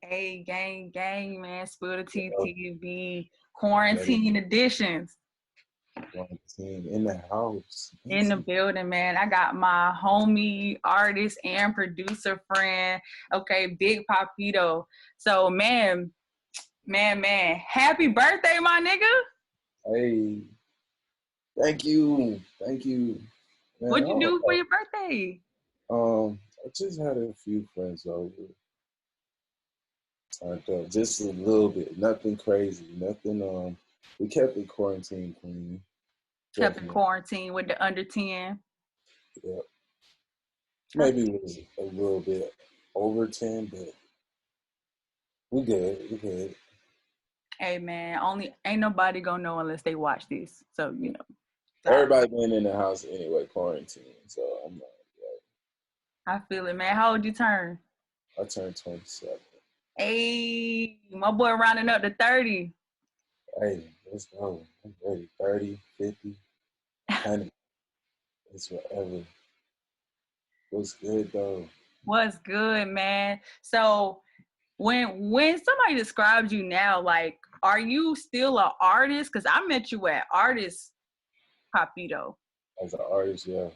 Hey, gang, man. Spill the tea, Yo, TV, quarantine editions quarantine in the house. in the building, man. I got my homie, artist, and producer friend. Okay, Big Papito. So, man. Happy birthday, my nigga. Hey, thank you. Man, What'd you do for your birthday? I just had a few friends over. Turned up just a little bit. Nothing crazy. Nothing. We kept the quarantine clean. Kept in quarantine with the under 10. Yeah. Maybe it was a little bit over 10, but we good. Hey, man, ain't nobody gonna know unless they watch this. So, you know. Everybody been in the house anyway, quarantine. So I'm like, I feel it, man. How old you turn? I turned 27. Hey, my boy rounding up to 30. Hey, let's go. I'm ready. 30, 50, 100. It's whatever. What's good though? What's good, man? So when somebody describes you now, like, are you still an artist? Because I met you at Artist Papito. As an artist, yeah.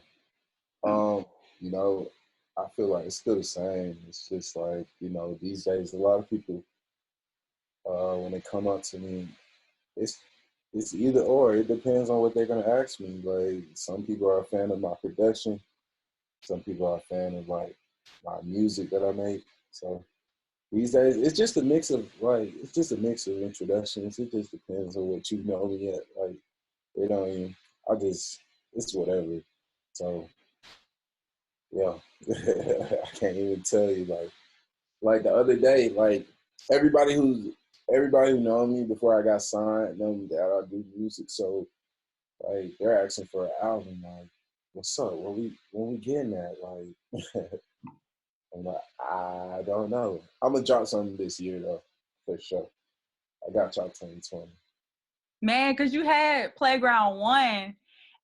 You know, I feel like it's still the same. It's just like, these days a lot of people when they come up to me, it's either or. It depends on what they're gonna ask me. Like some people are a fan of my production, some people are a fan of like my music that I make. So these days it's just a mix of introductions. It just depends on what you know me at. Like they don't even it's whatever. So yeah. I can't even tell you like the other day, like everybody who know me before I got signed, know that I do music. So like they're asking for an album. Like, what's up? When we getting that? Like, I'm like, I don't know. I'm gonna drop something this year though, for sure. I got y'all 2020. Man, because you had Playground 1,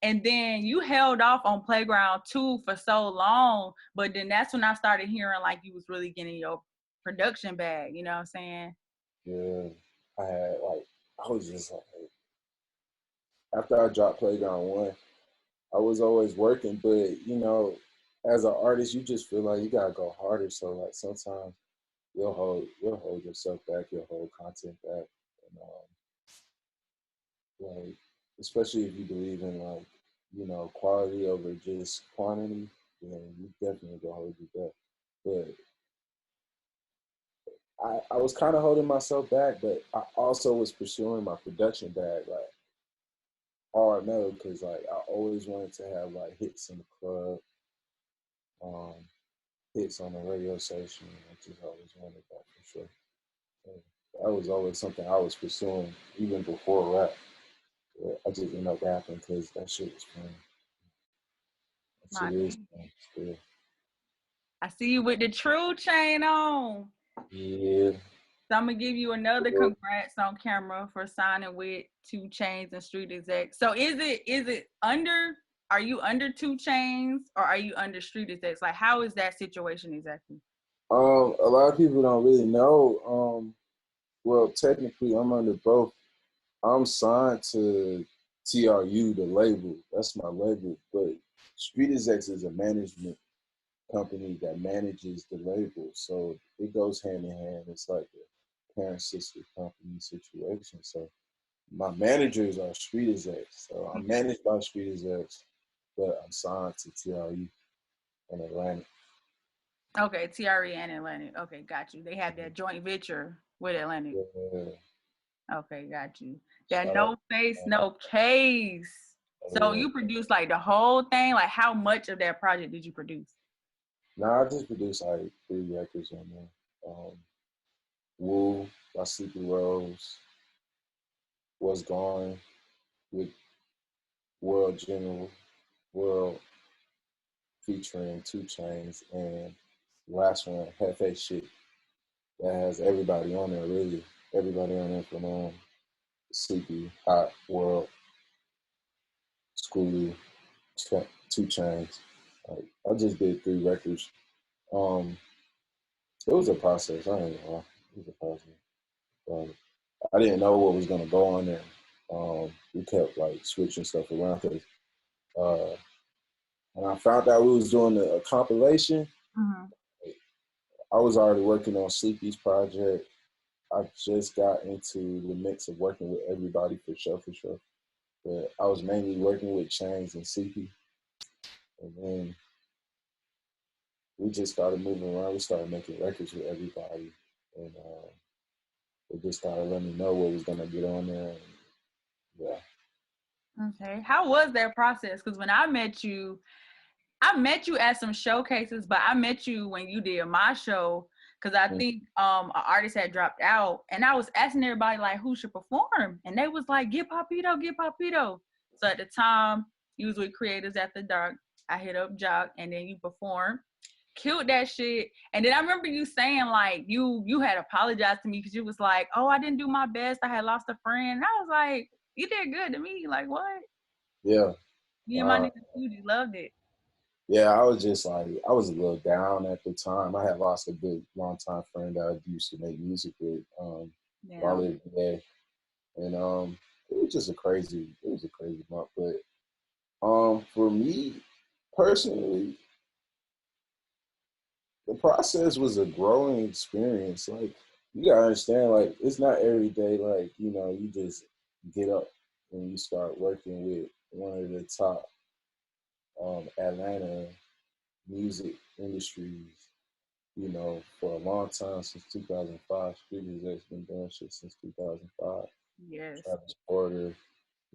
and then you held off on Playground 2 for so long, but then that's when I started hearing like you was really getting your production bag, you know what I'm saying? Yeah, I was just like, after I dropped Playground 1, I was always working, but as an artist, you just feel like you gotta go harder. So like sometimes you'll hold yourself back, you'll hold content back, and like especially if you believe in like quality over just quantity, then you definitely gonna hold you back. But I was kind of holding myself back, but I also was pursuing my production bag like hard no, because like I always wanted to have like hits in the club, hits on the radio station. I just always wanted that for sure. And that was always something I was pursuing even before rap. But I just ended up rapping because that shit was fun. That shit is fun still. I see you with the true chain on. Yeah. So I'm gonna give you another congrats on camera for signing with 2Chainz and Street Execs. So is it under? Are you under 2Chainz or are you under Street Execs? Like, how is that situation exactly? A lot of people don't really know. Well, technically, I'm under both. I'm signed to TRU, the label. That's my label. But Street Execs is a management company that manages the label. So it goes hand in hand. It's like a parent-sister company situation. So my managers are Street Execs. So I'm managed by Street Execs, but I'm signed to TRU in Atlanta. Okay, TRE and Atlantic. Okay, got you. They have that joint venture with Atlantic. Yeah. Okay, got you. That no face, no case. So you produced like the whole thing? Like how much of that project did you produce? I just produced like 3 records on there. Woo by Sleepy Rose, Was Gone with World General, World featuring 2Chainz, and last one, Hefe Shit. That has everybody on there, really. Everybody on there from Sleepy, Hot, World, Skooly, 2Chainz. Like, I just did 3 records. It was a process, I ain't gonna lie. was the first one. I didn't know what was gonna go on there. We kept like switching stuff around because when I found out we was doing a compilation, Mm-hmm. I was already working on Sleepy's project. I just got into the mix of working with everybody for sure. But I was mainly working with 2Chainz and Sleepy, and then we just started moving around. We started making records with everybody, and they just started letting me know what was gonna get on there. And, yeah. Okay. How was that process? Because when I met you at some showcases, but I met you when you did my show. Because I think an artist had dropped out, and I was asking everybody like who should perform, and they was like, "Get Papito, get Papito." So at the time, you was with Creators After Dark. I hit up Jock, and then you performed, killed that shit. And then I remember you saying like you had apologized to me because you was like, "Oh, I didn't do my best. I had lost a friend." And I was like, "You did good to me." Like what? Yeah. Me and my nigga Fuji loved it. Yeah, I was just like, I was a little down at the time. I had lost a good longtime friend that I used to make music with while Yeah. living there. And it was just a crazy month. But for me personally, the process was a growing experience. Like you gotta understand, like it's not every day like, you just get up and you start working with one of the top Atlanta music industries, for a long time since 2005. Sleepy Rose been doing shit since 2005. Yes. Travis Porter,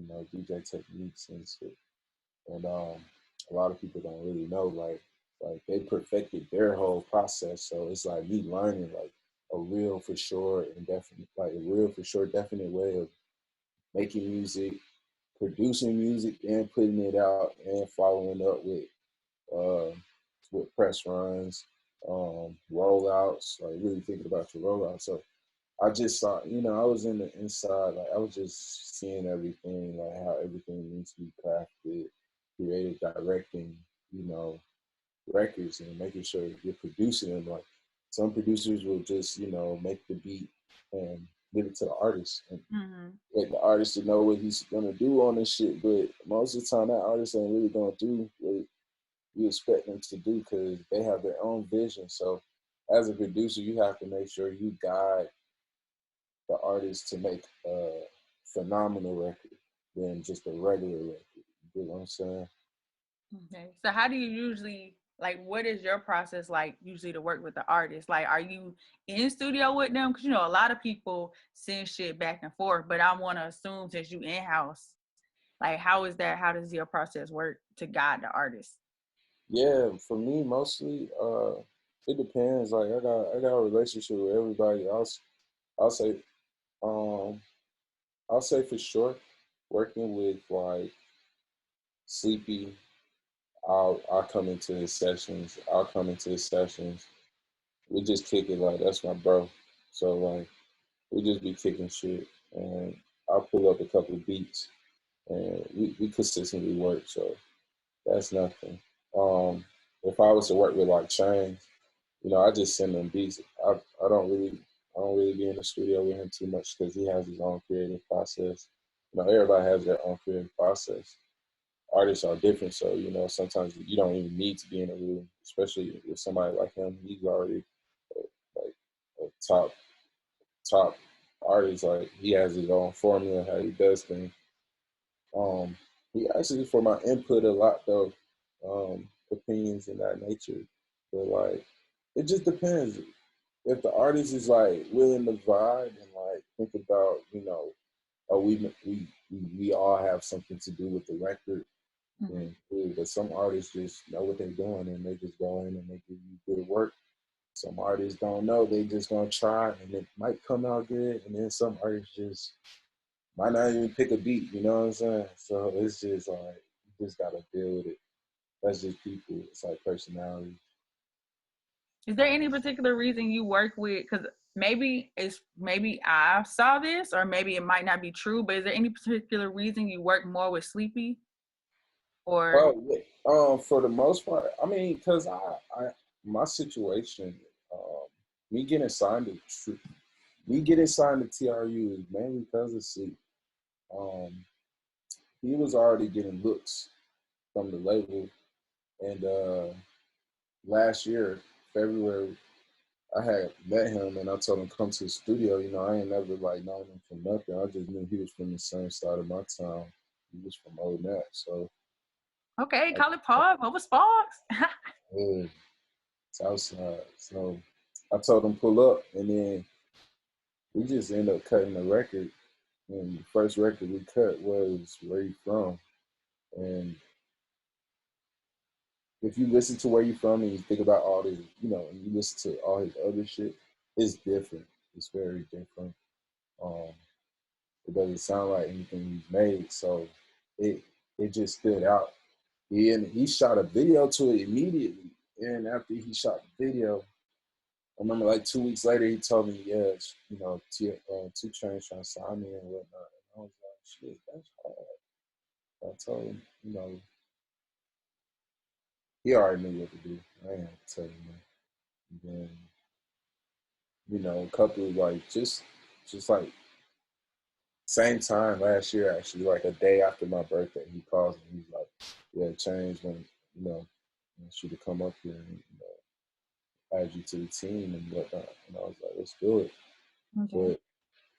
DJ Techniques and shit. And a lot of people don't really know, like they perfected their whole process. So it's like me learning like a real for sure and definite, like a real for sure definite way of making music, producing music, and putting it out, and following up uh, with press runs, rollouts, like really thinking about your rollout. So I just saw, I was in the inside, like I was just seeing everything, like how everything needs to be crafted, creative directing, you know, records and making sure you're producing them. Like some producers will just, make the beat and give it to the artist and let the artist to know what he's gonna do on this shit. But most of the time, that artist ain't really gonna do what you expect them to do because they have their own vision. So as a producer, you have to make sure you guide the artist to make a phenomenal record than just a regular record. You know what I'm saying? Okay. So how do you usually like what is your process like usually to work with the artist? Like are you in studio with them? Because a lot of people send shit back and forth, but I want to assume since you in-house, like how is that? How does your process work to guide the artist? Yeah, for me mostly, it depends. Like I got a relationship with everybody else. I'll say um I'll say for sure, working with like Sleepy, I'll come into his sessions. I'll come into his sessions. We just kick it like that's my bro. So like we just be kicking shit, and I'll pull up a couple of beats, and we consistently work. So that's nothing. If I was to work with like 2Chainz, I just send him beats. I don't really be in the studio with him too much because he has his own creative process. Everybody has their own creative process. Artists are different, so sometimes you don't even need to be in a room, especially with somebody like him. He's already like a top artist. Like he has his own formula how he does things. Um, he actually for my input a lot though, opinions in that nature. But like, it just depends. If the artist is like willing to vibe and like think about, oh, we all have something to do with the record, then cool. But some artists just know what they're doing and they just go in and they give you good work. Some artists don't know, they just gonna try and it might come out good, and then some artists just might not even pick a beat, you know what I'm saying? So it's just like you just gotta deal with it. That's just people. It's like personality. Is there any particular reason you work with? Because maybe I saw this, or maybe it might not be true. But is there any particular reason you work more with Sleepy? Or Oh, yeah. For the most part, I mean, cause I my situation, me getting signed to me getting signed to TRU is mainly because of Sleep. He was already getting looks from the label, and last year, February, I had met him and I told him come to the studio. You know, I ain't never like known him from nothing. I just knew he was from the same side of my town. He was from Old Nat, so Okay, call it Park. What was Sparks? yeah, Southside. So I told him pull up, and then we just ended up cutting the record. And the first record we cut was Where You From. And if you listen to Where You From and you think about all the, you know, and you listen to all his other shit, it's different. It's very different. Um, it doesn't sound like anything he's made, so it it just stood out. He shot a video to it immediately, and after he shot the video, I remember like 2 weeks later he told me, yeah, you know, 2Chainz trying to sign me and whatnot. And I was like, shit, that's hard. I told him, you know, he already knew what to do. I ain't have to tell him that. And then, you know, a couple of like just like same time last year actually, like a day after my birthday, he calls me. He's like, yeah, Change when you know, wants you to come up here and you know, add you to the team and whatnot. And I was like, let's do it. Okay.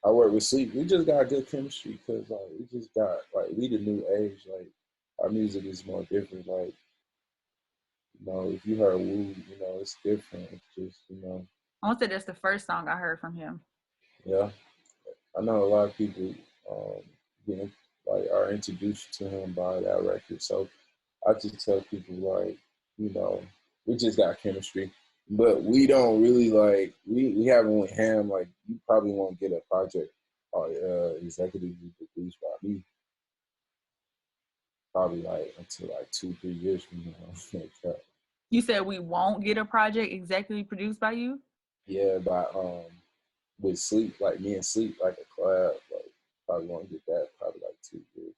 But I work with Sleep. We just got good chemistry because like we just got like we the new age. Like our music is more different. Like you know, if you heard Wu, you know, it's different. It's just you know, I want to say that's the first song I heard from him. yeah. I know a lot of people getting like are introduced to him by that record. So I just tell people like, you know, we just got chemistry. But we don't really like we haven't went ham like you probably won't get a project executively produced by me probably like until like 2-3 years from now. Like that. You said we won't get a project exactly produced by you? Yeah, by with Sleep, like me and Sleep, like a collab, like probably won't get that probably like 2 years.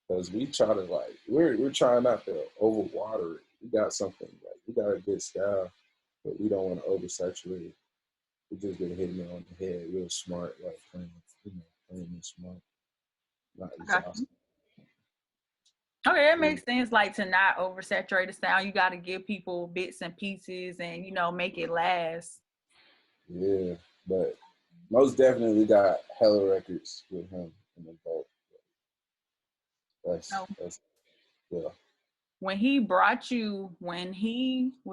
Because we try to like we're trying not to overwater it. We got something like we got a good style, but we don't want to oversaturate it. We just been hitting it on the head, real smart, like playing, you know, playing it smart, not I got you. exhausting. Okay, that Yeah, makes sense. Like to not oversaturate the sound, you got to give people bits and pieces, and you know, make it last. yeah, but most definitely got hella records with him in the vault. So That's yeah. when he was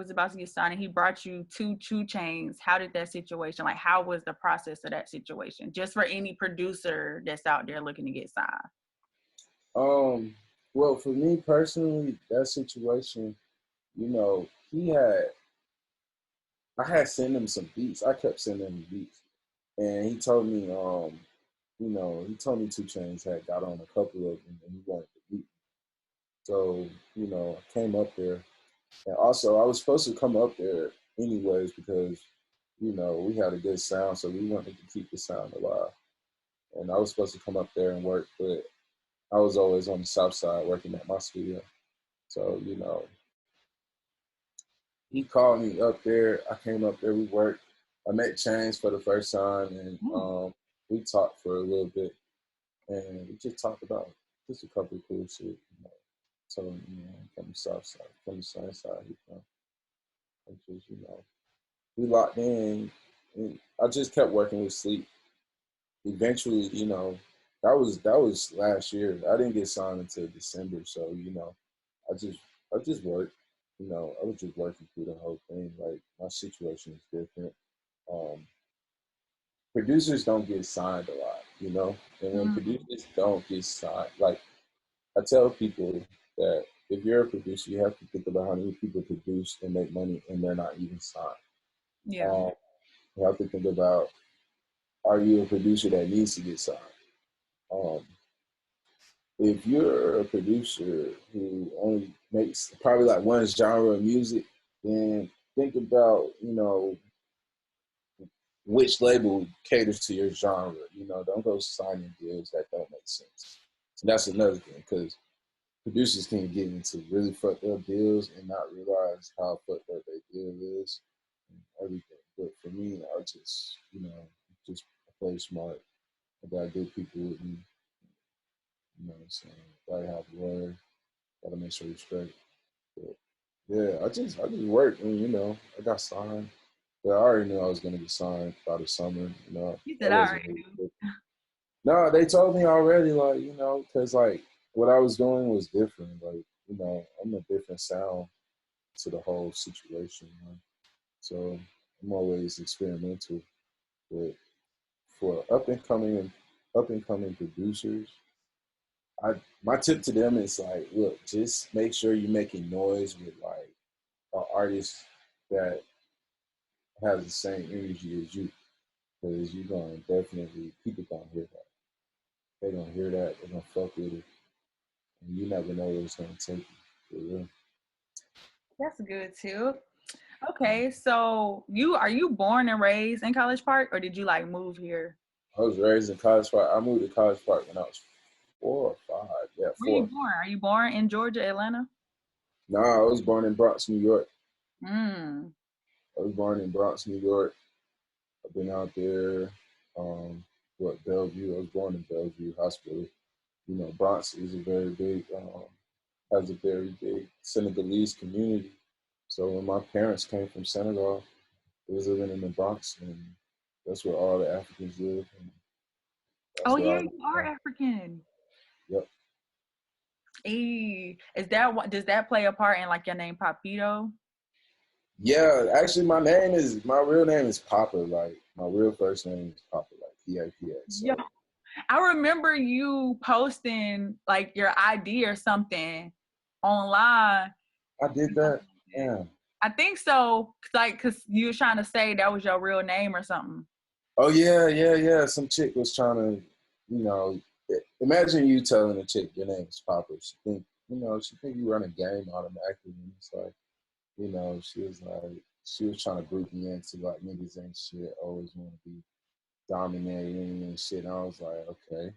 about to get signed, and he brought you to 2Chainz, how did that situation? Like, how was the process of that situation? Just for any producer that's out there looking to get signed. Well, for me personally, that situation, you know, I had sent him some beats. I kept sending him beats. And he told me, you know, he told me 2Chainz had got on a couple of them and he wanted to beat me. So, you know, I came up there. And also, I was supposed to come up there anyways because, you know, we had a good sound, so we wanted to keep the sound alive. And I was supposed to come up there and work, but I was always on the south side working at my studio. So, you know, he called me up there. I came up there, we worked. I met Chains for the first time, and we talked for a little bit. And we just talked about just a couple of cool shit. You know, telling him, you know, from the south side, from the same side he from. And just, you know, we locked in. And I just kept working with Sleep. Eventually, you know, that was last year. I didn't get signed until December, so you know, I just I just worked. You know, I was just working through the whole thing. Like my situation is different. Um, Producers don't get signed a lot, you know, and when producers don't get signed, like I tell people that if you're a producer, you have to think about how many people produce and make money and they're not even signed. Yeah. Um, you have to think about, are you a producer that needs to get signed? Um, if you're a producer who only makes probably like one genre of music, then think about, you know, which label caters to your genre. You know, don't go signing deals that don't make sense. And that's another thing, because producers can get into really fucked up deals and not realize how fucked up their deal is and everything. But for me, I just, you know, just play smart. I got good people with me. You know what I'm saying? Gotta have word. Gotta make sure you're straight. But yeah, I just worked and I got signed. But I already knew I was gonna get signed by the summer. You That said I wasn't already really knew. good. No, they told me already, like, because like what I was doing was different. Like, I'm a different sound to the whole situation. So I'm always experimental. But for up and coming producers, my tip to them is like, look, just make sure you're making noise with like an artist that has the same energy as you, because you're gonna definitely people gonna hear that. They're gonna hear that. They're gonna fuck with it, and you never know where it's gonna take you. For real. That's a good tip. Okay, so are you born and raised in College Park, or did you like move here? I was raised in College Park. I moved to College Park when I was 4 or 5. Yeah, Where you 4. born? Are you born in Georgia, Atlanta? No, I was born in Bronx, New York. Mm. I was born in Bronx, New York. I've been out there. Bellevue. I was born in Bellevue Hospital. Bronx is has a very big Senegalese community. So when my parents came from Senegal, they was living in the Bronx, and that's where all the Africans live. And Oh that's where I yeah, was you are born. African. Yep. Is that what does that play a part in like your name Papito? Yeah, actually, my real name is Papa. Like my real first name is Papa, like P-A-P-A. Yeah. So I remember you posting like your ID or something online. I did that. Yeah. I think so, like, cause you were trying to say that was your real name or something. Oh yeah, yeah, yeah. Some chick was trying to, imagine you telling a chick your name is Papa. She think you run a game automatically. And it's like, she was trying to group me into like niggas ain't shit, always want to be dominating and shit. And I was like, okay.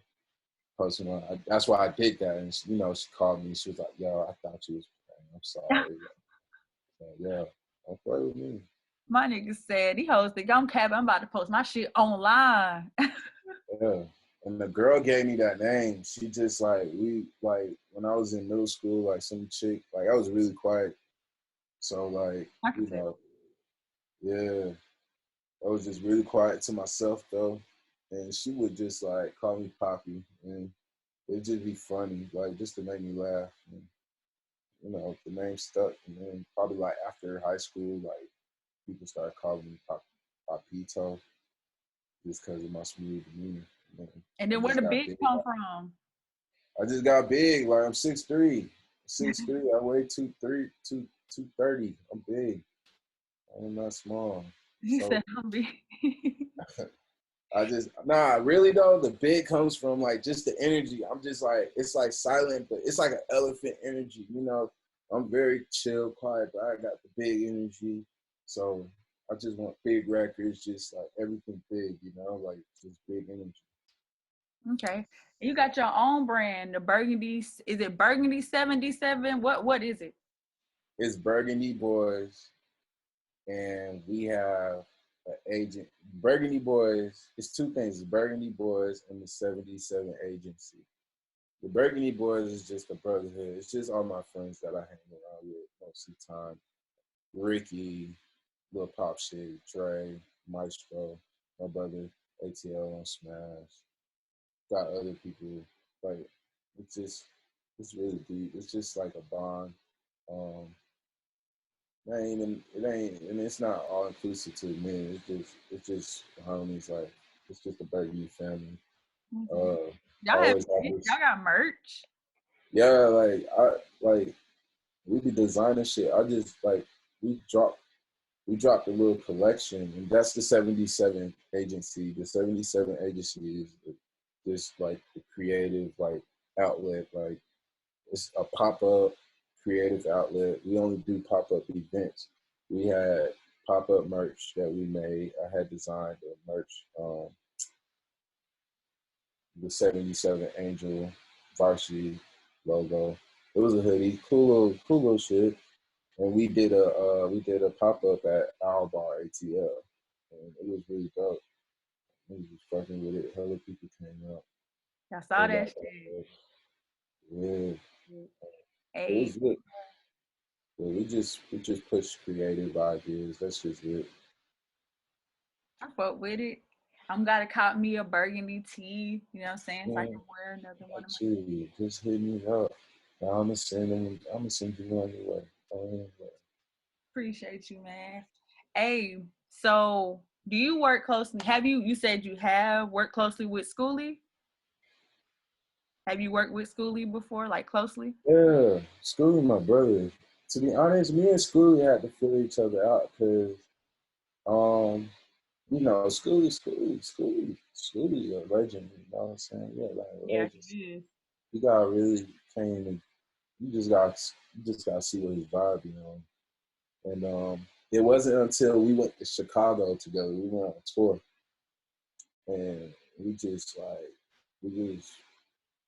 That's why I did that. And she called me. She was like, "Yo, I thought you was playing. I'm sorry." So, yeah, don't play with me. My nigga said, he hosted, I'm capping, I'm about to post my shit online. Yeah. And the girl gave me that name. She just when I was in middle school, like some chick, like I was really quiet. So like, I can tell. yeah, I was just really quiet to myself though. And she would just like call me Poppy, and it'd just be funny, like just to make me laugh. And, the name stuck. And then probably like after high school, like people started calling me Papito just because of my smooth demeanor. And And then I where just the got bitch big. come from? I just got big. Like I'm 6'3". 6'3". I weigh 230. I'm big. I'm not small. He So said, I'm big. really though, the big comes from like just the energy. I'm just like, it's like silent, but it's like an elephant energy. I'm very chill, quiet, but I got the big energy. So I just want big records, just like everything big, like just big energy. Okay. You got your own brand, the Burgundy. Is it Burgundy 77? What is it? It's Burgundy Boys, and we have an agent. Burgundy Boys, it's two things: the Burgundy Boys and the 77 Agency. The Burgundy Boys is just a brotherhood. It's just all my friends that I hang around with most of the time. Ricky, Lil Pop Shit, Trey, Maestro, my brother ATL on Smash. Got other people. Like it's really deep. It's just like a bond. Um, and it's not all inclusive to men. It's just homies. Like it's just a Burgundy family. Mhm. Uh, Y'all have always have this. y'all got merch. Yeah, like we be designing shit. I just like we dropped a little collection, and that's the 77 agency. The 77 agency is just like the creative like outlet. Like it's a pop-up creative outlet. We only do pop-up events. We had pop-up merch that we made. I had designed the merch, the 77 Angel varsity logo. It was a hoodie, cool little shit. And we did a pop-up at Our Bar ATL. And it was really dope. It was fucking with it. Hella people came out. I saw Everybody that got shit. it. Yeah, it Hey, was good. Yeah, we just push creative ideas. That's just it. I fuck with it. I'm gotta cop me a burgundy tee, you know what I'm saying? So I Man, can wear another one of my. like you, just hit me up. Now I'm gonna send them. I'm gonna send you one anyway. Appreciate you, man. Hey, so do you work closely? Have you said you have worked closely with Skooly? Have you worked with Skooly before, like closely? Yeah, Schoolie, my brother. To be honest, me and Schoolie had to fill each other out because, um, Schoolie, a legend. You know what I'm saying? Yeah, like a Yeah, legend. he is. You gotta really came and you just gotta see what his vibe be on. And it wasn't until we went to Chicago together. We went on a tour, and we just like we just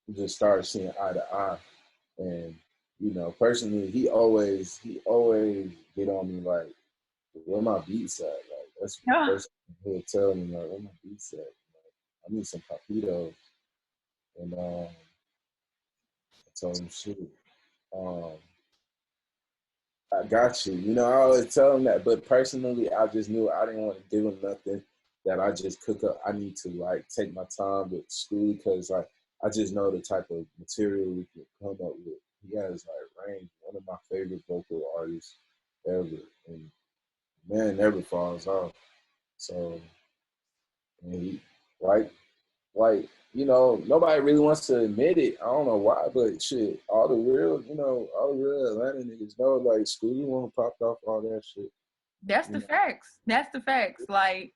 we just started seeing eye to eye. And personally, he always get on me like, where my beats at? Like that's the Yeah. first thing he'll tell me, like, where my beats at? Like, I need some Papito. And I told him, shit. Um, I got you. I always tell him that, but personally, I just knew I didn't want to give him nothing that I just cook up. I need to like take my time with school because like I just know the type of material we can come up with. He has like range, one of my favorite vocal artists ever, and man never falls off. So, and he like nobody really wants to admit it. I don't know why, but shit, all the real Atlanta niggas know like Scooty one popped off all that shit. That's You the know? facts. That's the facts. Like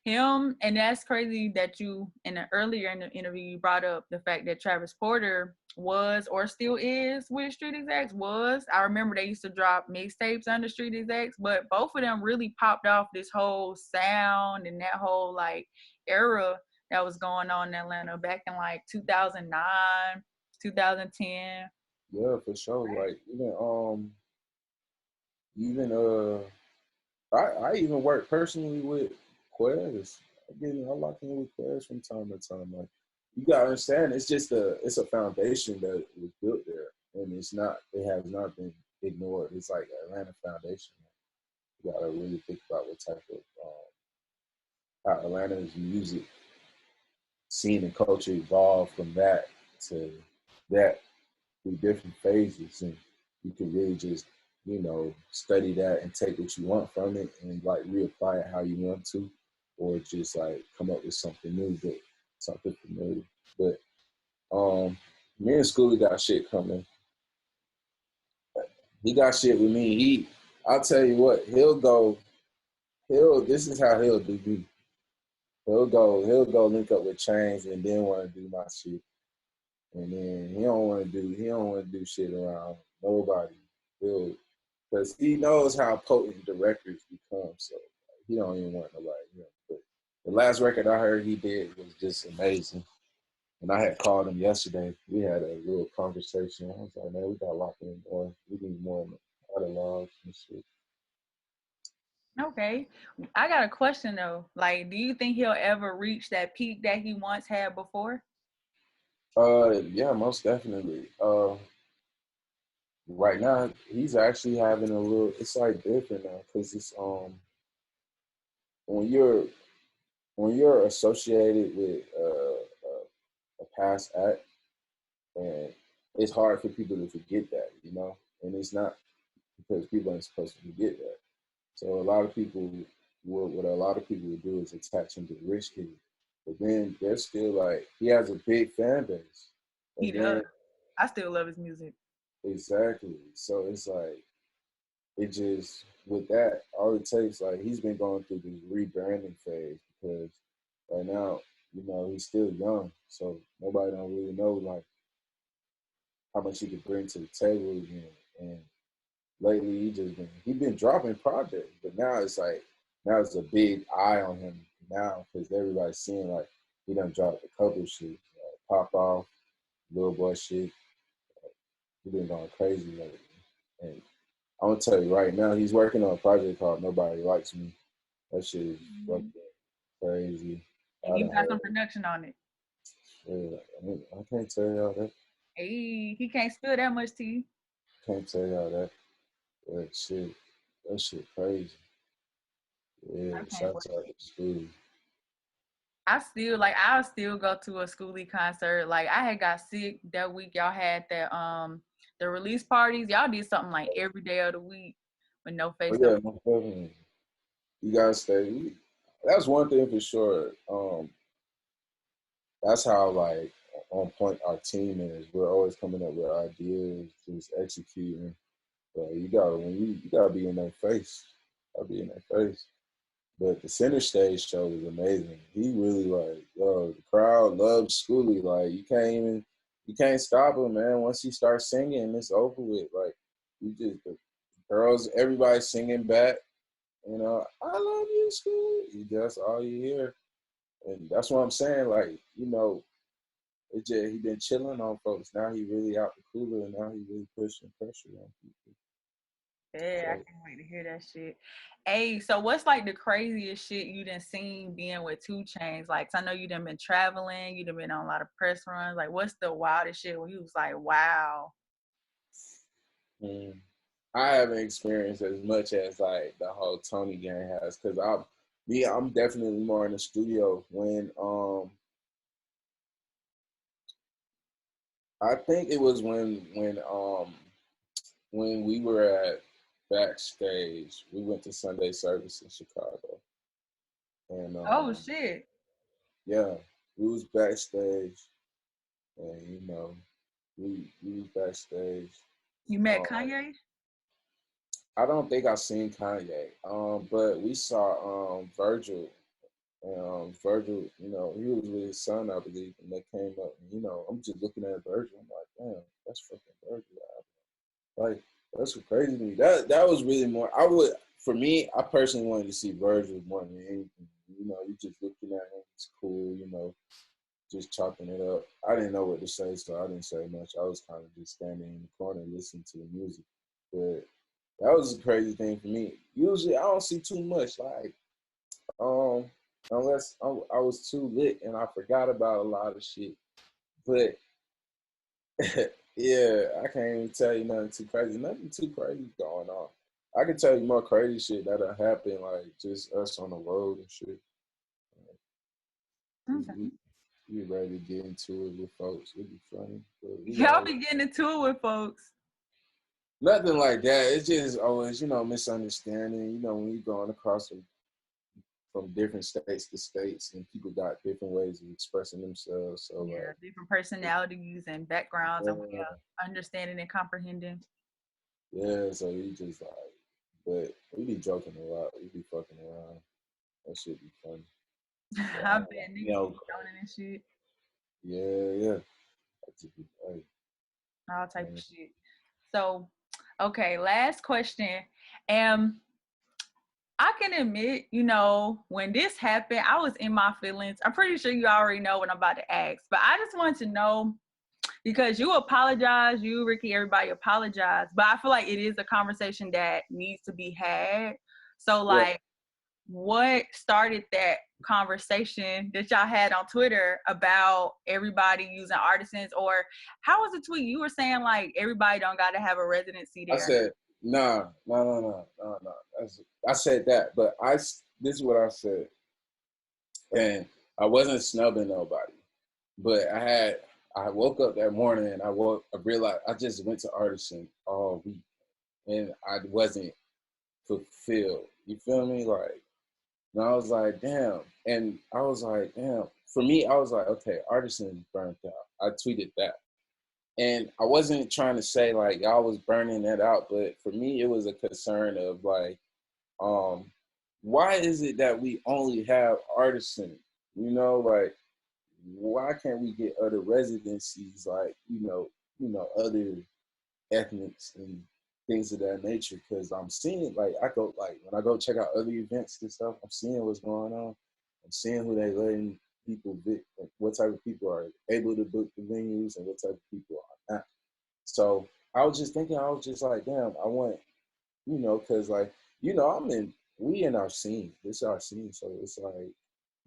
him, and that's crazy that you in the earlier in the interview you brought up the fact that Travis Porter was or still is with Street Execs was. I remember they used to drop mixtapes under Street Execs, but both of them really popped off this whole sound and that whole like era that was going on in Atlanta back in like 2009, 2010. Yeah, for sure. Like even I even work personally with Quez. I lock in with Quez from time to time. Like you gotta understand, it's a foundation that was built there, and it has not been ignored. It's like Atlanta foundation. You gotta really think about what type of how Atlanta's music scene and culture evolved from that to that through different phases, and you can really just study that and take what you want from it and like reapply it how you want to, or just like come up with something new, but something familiar. But me and Schoolie got shit coming. He got shit with me. I'll tell you what, this is how he'll do me. He'll go link up with Chainz and then want to do my shit. And then he don't want to do shit around nobody. Because he knows how potent the records become. So he don't even want nobody. But the last record I heard he did was just amazing. And I had called him yesterday. We had a little conversation. I was like, man, we got locked in more. We need more catalogs and shit. Okay. I got a question though. Like, do you think he'll ever reach that peak that he once had before? Yeah, most definitely. Right now he's actually having a little. It's like different now because it's when you're associated with a past act, and it's hard for people to forget that. And it's not because people aren't supposed to forget that. So a lot of people, what a lot of people will do is attach him to the rich kid, but then they're still like he has a big fan base, He and does. then I still love his music. exactly. So it's like it just with that, all it takes like he's been going through this rebranding phase because right now, he's still young, so nobody don't really know like how much he could bring to the table again. And lately, he been dropping projects, but now it's a big eye on him now because everybody's seeing like he done dropped a couple shit, pop off, little boy shit. He been going crazy lately, and I'm gonna tell you right now, he's working on a project called Nobody Likes Me. That shit is fucking crazy. And you got some production on it. Yeah, I can't tell y'all that. Hey, he can't spill that much tea. Can't tell y'all that. That shit crazy. Yeah, I can't shouts wait. out to school. I'll still go to a Skooly concert. Like I had got sick that week. Y'all had that the release parties. Y'all did something like every day of the week with no face But up. yeah, no, definitely. You gotta stay. That's one thing for sure. That's how like on point our team is. We're always coming up with ideas, just executing. But you gotta be in their face. Gotta be in their face. But the center stage show was amazing. He really like, yo, the crowd loves Skooly. Like you can't stop him, man. Once he starts singing, it's over with. Like the girls, everybody singing back. You know, I love you, Skooly. That's all you hear, and that's what I'm saying. Like, you know, it just he been chilling on folks. Now he really out the cooler, and now he really pushing pressure on people. Yeah, I So, can't wait to hear that shit. Hey, so what's like the craziest shit you done seen being with 2Chainz? Like, 'cause I know you done been traveling, you done been on a lot of press runs. Like, what's the wildest shit where you was like, wow? mm, I haven't experienced as much as like the whole Tony gang has, because I'm definitely more in the studio I think it was when we were at backstage. We went to Sunday service in Chicago, and Oh shit. yeah, we was backstage, and you know, we was backstage. You met Um, Kanye? I don't think I seen Kanye, but we saw Virgil. And Virgil, you know, he was with his son, I believe, and they came up. And, you know, I'm just looking at Virgil. I'm like, damn, that's fucking Virgil. Like, that's what crazy to me. That was really more. For me, I personally wanted to see Virgil more than anything. You know, you just looking at him, it's cool. You know, just chopping it up. I didn't know what to say, so I didn't say much. I was kind of just standing in the corner listening to the music. But that was a crazy thing for me. Usually, I don't see too much. Like, um, unless I was too lit and I forgot about a lot of shit. But yeah, I can't even tell you nothing too crazy. Nothing too crazy going on. I can tell you more crazy shit that'll happen, like just us on the road and shit. Okay. We ready to get into it with folks. It'd be funny. But we Y'all got be getting into it with folks. nothing like that. It's just always, you know, misunderstanding. You know, when you going across from different states to states, and people got different ways of expressing themselves. So Yeah, different personalities and backgrounds and we are understanding and comprehending. yeah, so we just like, but we be joking a lot. We be fucking around. That shit be funny. But I bet you niggas know, be throwing and shit. yeah. That just be, hey, All type of man. shit. So, okay, last question. Um, I can admit, you know, when this happened, I was in my feelings. I'm pretty sure you already know what I'm about to ask, but I just want to know because you apologize, you, Ricky, everybody apologize, but I feel like it is a conversation that needs to be had. So, Yeah. like, what started that conversation that y'all had on Twitter about everybody using artisans, or how was the tweet you were saying like everybody don't got to have a residency I there? said, no. I said that, but this is what I said, and I wasn't snubbing nobody, but I woke up that morning and I realized I just went to Artisan all week and I wasn't fulfilled. You feel me? Like, and I was like, damn. And I was like, damn. For me, I was like, okay, Artisan burnt out. I tweeted that. And I wasn't trying to say like y'all was burning that out, but for me, it was a concern of like, why is it that we only have Artisan? You know, like, why can't we get other residencies, like, other ethnics and things of that nature? Because I'm seeing, like, when I go check out other events and stuff, I'm seeing what's going on. I'm seeing who they letting people, what type of people are able to book the venues and what type of people are not. So I was just thinking, I was just like, damn, I want, because like, we in our scene. This is our scene. So it's like,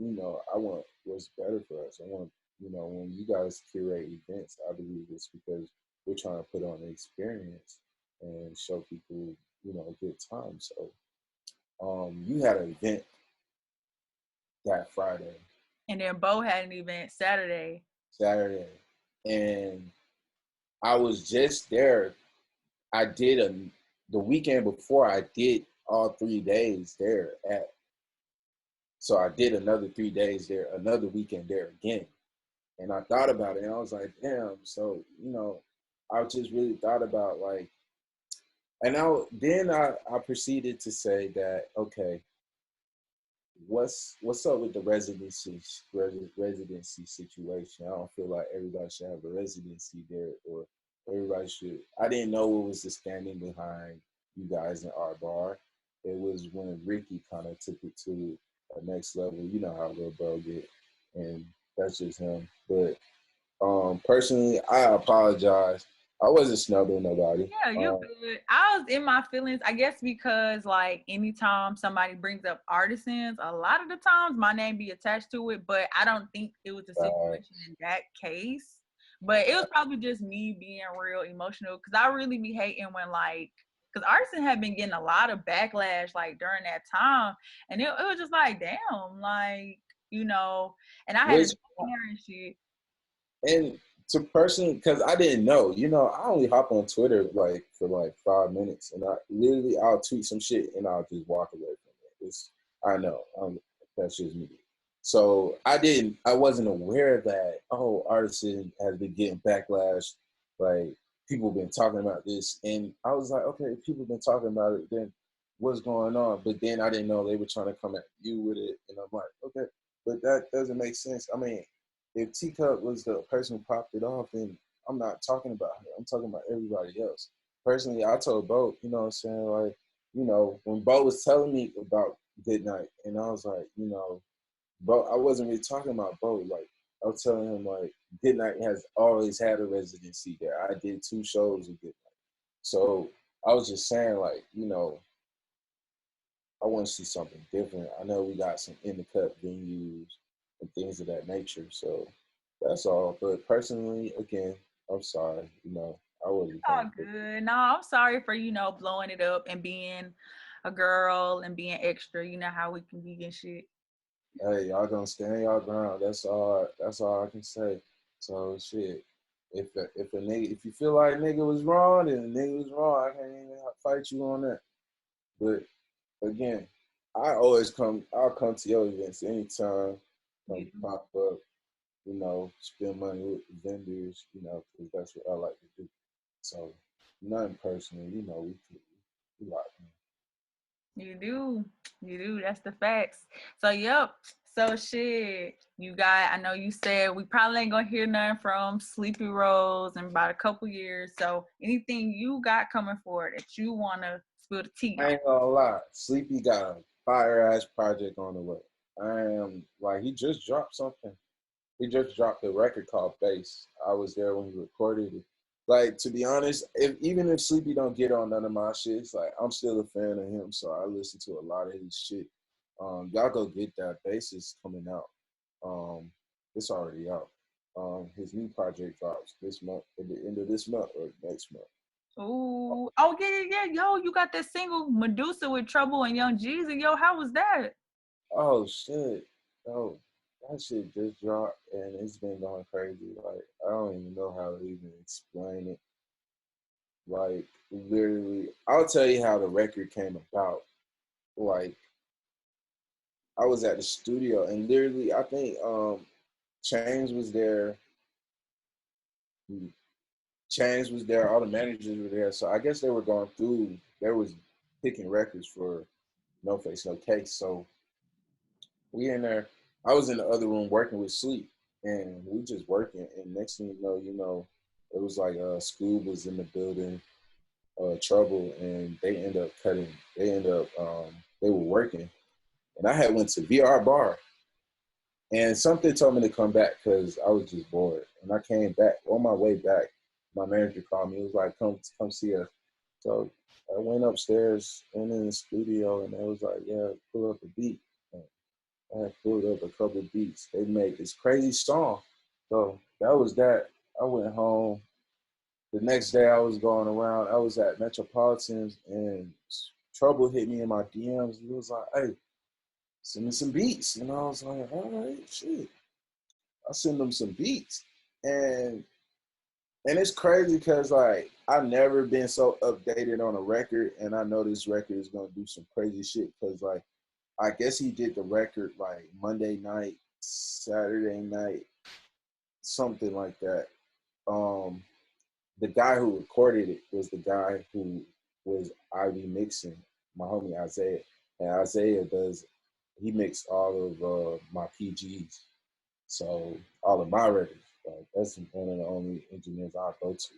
I want what's better for us. I want, when you guys curate events, I believe it's because we're trying to put on an experience and show people, a good time. So, you had an event that Friday, And then Bo had an event Saturday. and I was just there. I did the weekend before. I did all 3 days there at. So I did another 3 days there, another weekend there again. And I thought about it, and I was like, damn. So I just really thought about like, and I proceeded to say that, okay, what's up with the residency situation? I don't feel like everybody should have a residency there, or everybody should. I didn't know what was the standing behind you guys in our bar. It was when Ricky kind of took it to a next level. You know how little bro get, and that's just him. But personally, I apologize. I wasn't snubbing nobody. Yeah, you're good. I was in my feelings, I guess, because like anytime somebody brings up artisans, a lot of the times my name be attached to it, but I don't think it was a situation in that case. But it was probably just me being real emotional because I really be hating when like, because artisan had been getting a lot of backlash like during that time, and it was just like, damn, like, and I had to there and shit. And to personally, because I didn't know, I only hop on Twitter like for like 5 minutes, and I'll tweet some shit and I'll just walk away from it. I know, that's just me. So I wasn't aware that Artisan has been getting backlash, like people been talking about this, and I was like, okay, if people been talking about it, then what's going on? But then I didn't know they were trying to come at you with it, and I'm like, okay, but that doesn't make sense. I mean, if Teacup was the person who popped it off, then I'm not talking about her. I'm talking about everybody else. Personally, I told Bo, what I'm saying? Like, when Bo was telling me about Good Night, and I was like, Bo, I wasn't really talking about Bo. Like, I was telling him, like, Good Night has always had a residency there. I did 2 shows with Good Night. So I was just saying, like, I want to see something different. I know we got some in the cut venues and things of that nature. So that's all. But personally, again, I'm sorry. I wasn't All trying to. good. No, I'm sorry for, blowing it up and being a girl and being extra. You know how we can be and shit. Hey, y'all gonna stand y'all ground. That's all. That's all I can say. So shit. If you feel like nigga was wrong, then the nigga was wrong. I can't even fight you on that. But again, I'll come to your events anytime. Come pop up. Spend money with vendors. Because that's what I like to do. So nothing personal. We like. You do. That's the facts. So, yep. So, shit. I know you said we probably ain't gonna hear nothing from Sleepy Rose in about a couple years. So, anything you got coming forward that you wanna spill the tea on? I ain't gonna lie. Sleepy got a fire ass project on the way. I am like he just dropped something. He just dropped a record called Bass. I was there when he recorded it. Like, to be honest, even if Sleepy don't get on none of my shit, it's like I'm still a fan of him, so I listen to a lot of his shit. Y'all go get that. Bass is coming out. It's already out. His new project drops this month, at the end of this month or next month. Ooh. Oh, yeah. Yo, you got that single Medusa with Trouble and Young Jeezy. Yo, how was that? Oh shit! Oh, that shit just dropped and it's been going crazy. Like I don't even know how to even explain it. Like literally, I'll tell you how the record came about. Like I was at the studio and literally, I think 2Chainz was there. 2Chainz was there. All the managers were there. So I guess they were going through. They was picking records for No Face No Case. So we in there. I was in the other room working with Sleep, and we just working. And next thing you know, it was like Scoob was in the building, Trouble, and they end up cutting. They end up they were working, and I had went to VR bar, and something told me to come back because I was just bored. And I came back. On my way back, my manager called me. He was like, "Come see us." So I went upstairs, went in the studio, and they was like, "Yeah, pull up a beat." I had pulled up a couple beats. They made this crazy song. So that was that. I went home. The next day I was going around. I was at Metropolitan's and Trouble hit me in my DMs. He was like, hey, send me some beats. And I was like, all right, shit. I send them some beats. And it's crazy because like I've never been so updated on a record, and I know this record is gonna do some crazy shit because like I guess he did the record like Monday night, Saturday night, something like that. Um, the guy who recorded it was the guy who was Ivy mixing, my homie Isaiah, and Isaiah he mixed all of my PGs, so all of my records. Like that's one of the only engineers I go to.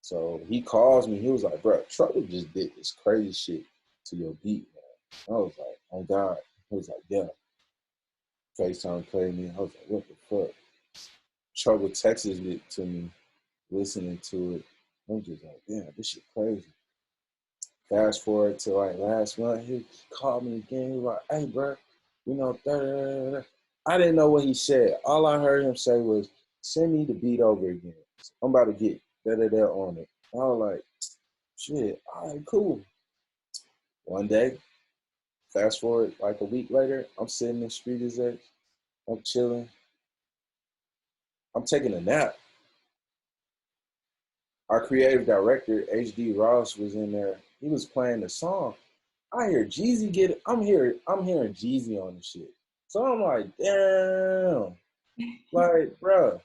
So he calls me. He was like, "Bro, Trouble just did this crazy shit to your beat, man." I was like, "Oh God." He was like, "Yeah." FaceTime played me. I was like, "What the fuck?" Trouble texted it to me, listening to it. I'm just like, "Damn, this shit crazy." Fast forward to like last month, he called me again. He was like, "Hey, bro, you know, da, da, da, da." I didn't know what he said. All I heard him say was, "Send me the beat over again. I'm about to get da da da on it." I was like, "Shit, all right, cool." One day, fast forward like a week later, I'm sitting in Street Exec. I'm chilling. I'm taking a nap. Our creative director, HD Ross, was in there. He was playing the song. I hear Jeezy get it. I'm hearing Jeezy on the shit. So I'm like, damn. Like, bruh,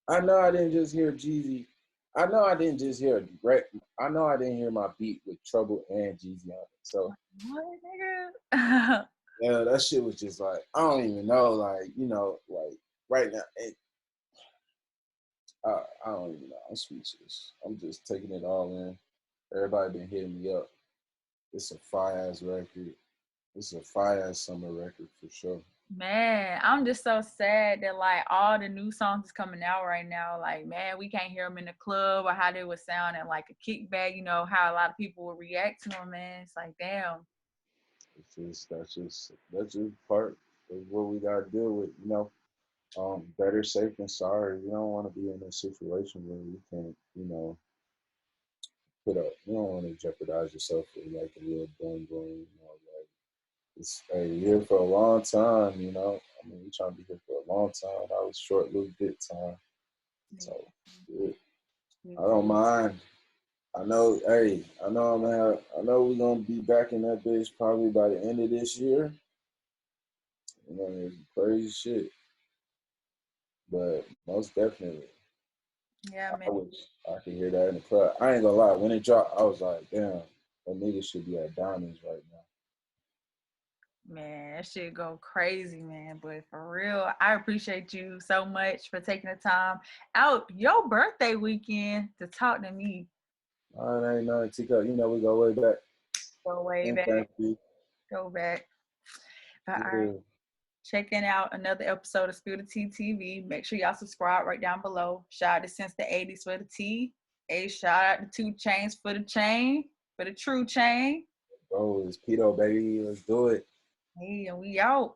I know I didn't just hear Jeezy. I know I didn't just hear I know I didn't hear my beat with Trouble and Jeezy on it. So What, nigga? yeah, that shit was just like, I don't even know, like, you know, like right now, I don't even know. I'm speechless. I'm just taking it all in. Everybody been hitting me up. It's a fire ass record. It's a fire ass summer record for sure. Man, I'm just so sad that like all the new songs is coming out right now. Like, man, we can't hear them in the club or how they would sound in like a kickback. You know how a lot of people would react to them. Man, it's like, damn. That's just part of what we gotta deal with. You know, better safe than sorry. You don't want to be in a situation where you can't, you know, put up. You don't want to jeopardize yourself with like a real boom boom. You know, like it's here for a long time. You know, I mean, we trying to be here for a long time. That was short little bit time. So yeah, I don't mind. I know. Hey, I know I know we're gonna be back in that bitch probably by the end of this year. You know, it's crazy shit. But most definitely, Yeah, man. I wish I could hear that in the club. I ain't gonna lie. When it dropped, I was like, damn, that nigga should be at Diamonds right now. Man, that shit go crazy, man. But for real, I appreciate you so much for taking the time out your birthday weekend to talk to me. It ain't nothing, Tika. You know, we go way back. Go way And back. thank you. Go back. But all right. Yeah. Checking out another episode of Spill the Tea TV. Make sure y'all subscribe right down below. Shout out to Since the 80s for the tea. A shout out to 2Chainz for the chain, for the true chain. Bro, it's Papito, baby. Let's do it. Hey, and we out.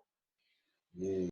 Yeah.